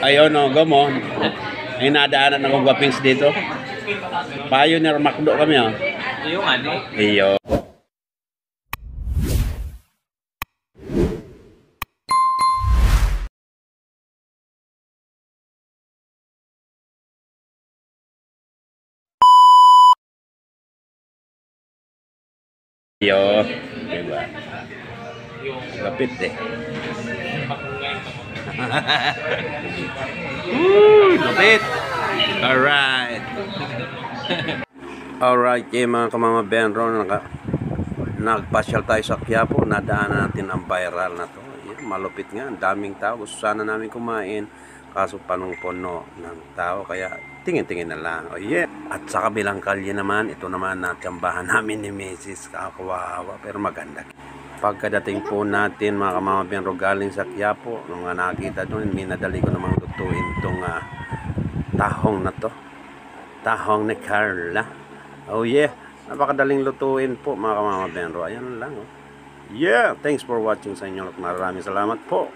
Ayun o, gamo. Ay nadaanan ng gwapings dito. Pioneer Macdo kami o. Iyo nga ni. Iyo. Iyo. Diba? Lapit eh. Lapit. Alright. Alright, mga kamama Benro, nagpasyal tayo sa Quiapo, nadaanan natin ang viral na to. Yan, malupit nga, ang daming tao. Gusto sana namin kumain, kaso panong-puno ng tao, kaya tingin-tingin na lang. Oh yeah. At sa kabilang kalye naman, ito naman natsambahan namin ni Mrs. Kawawa, pero maganda. Pagkadating po natin, mga kamama Benro, galing sa Quiapo, nung nakita doon, minadali ko namang lutuin itong tahong na to. Tahong ni Carla. Oh yeah, napakadaling lutuin po mga kamama Benro. Ayan lang oh. Yeah, thanks for watching sa inyo. Maraming salamat po.